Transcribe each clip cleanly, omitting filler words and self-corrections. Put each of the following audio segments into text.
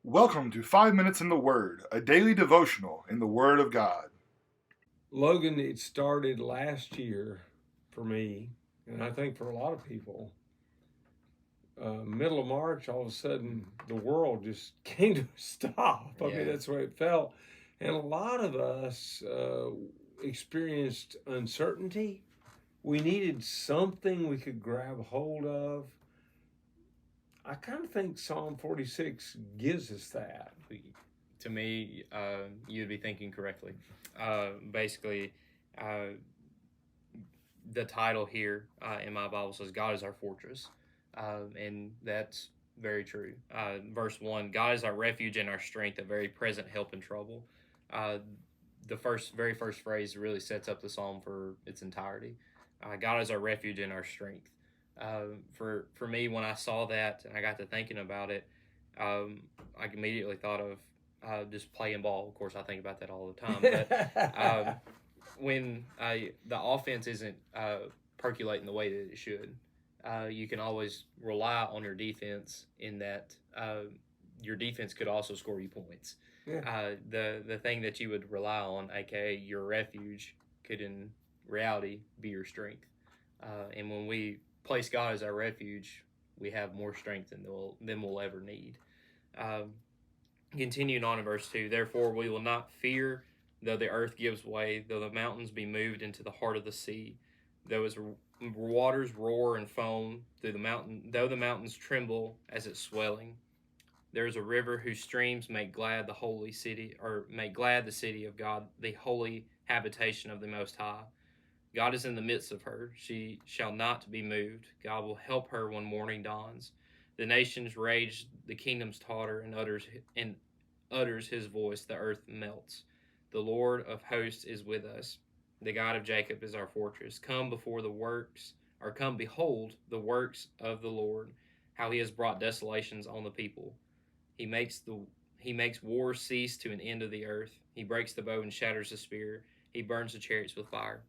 Welcome to 5 Minutes in the Word, a daily devotional in the Word of God. Logan, it started last year for me, and I think for a lot of people. Middle of March, all of a sudden, the world just came to a stop. I mean, that's the way it felt. And a lot of us experienced uncertainty. We needed something we could grab hold of. I kind of think Psalm 46 gives us that. To me, you'd be thinking correctly. Basically, uh, the title here in my Bible says, God is our fortress. And that's very true. Verse 1, God is our refuge and our strength, a very present help in trouble. The very first phrase really sets up the psalm for its entirety. God is our refuge and our strength. For me, when I saw that and I got to thinking about it, I immediately thought of just playing ball. Of course, I think about that all the time. But when the offense isn't percolating the way that it should, you can always rely on your defense in that your defense could also score you points. Yeah. The thing that you would rely on, aka your refuge, could in reality be your strength. And when we place God as our refuge, we have more strength than we'll ever need. Continuing on in verse 2, therefore we will not fear, though the earth gives way, though the mountains be moved into the heart of the sea, though its waters roar and foam, though the mountains tremble as its swelling. There is a river whose streams make glad the holy city, or make glad the city of God, the holy habitation of the Most High. God is in the midst of her; she shall not be moved. God will help her when morning dawns. The nations rage, the kingdoms totter, and utters his voice. The earth melts. The Lord of hosts is with us. The God of Jacob is our fortress. Come behold the works of the Lord, how he has brought desolations on the people. He makes war cease to an end of the earth. He breaks the bow and shatters the spear. He burns the chariots with fire.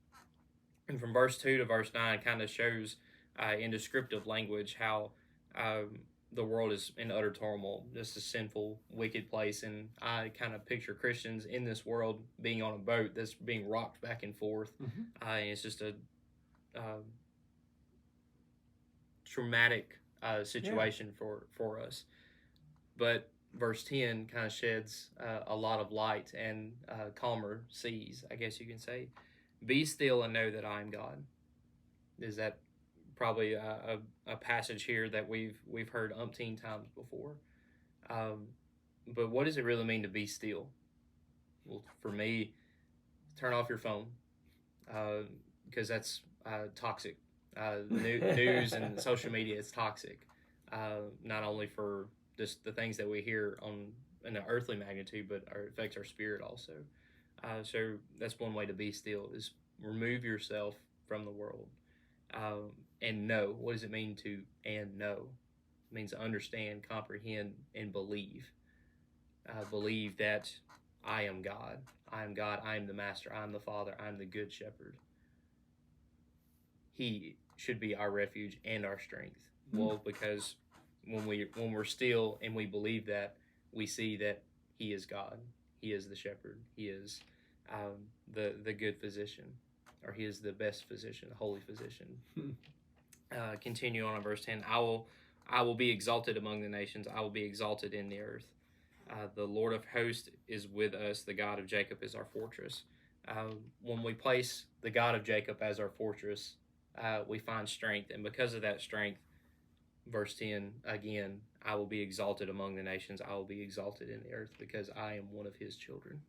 And from verse 2 to verse 9 kind of shows in descriptive language how the world is in utter turmoil, just a sinful, wicked place. And I kind of picture Christians in this world being on a boat that's being rocked back and forth. And it's just a traumatic situation for us. But verse 10 kind of sheds a lot of light and calmer seas, I guess you can say. Be still and know that I am God. Is that probably a passage here that we've heard umpteen times before? But what does it really mean to be still? Well, for me, turn off your phone because that's toxic. News and social media is toxic, not only for just the things that we hear on an earthly magnitude, but it affects our spirit also. So that's one way to be still, is remove yourself from the world and know. What does it mean to and know? It means to understand, comprehend, and believe. Believe that I am God. I am God. I am the Master. I am the Father. I am the Good Shepherd. He should be our refuge and our strength. Well, because when we're still and we believe that, we see that He is God. He is the Shepherd. He is the good physician, or He is the best physician, the holy physician. Continue on in verse 10. I will be exalted among the nations. I will be exalted in the earth. The Lord of hosts is with us. The God of Jacob is our fortress. When we place the God of Jacob as our fortress, we find strength. And because of that strength, verse 10, again, I will be exalted among the nations. I will be exalted in the earth because I am one of His children.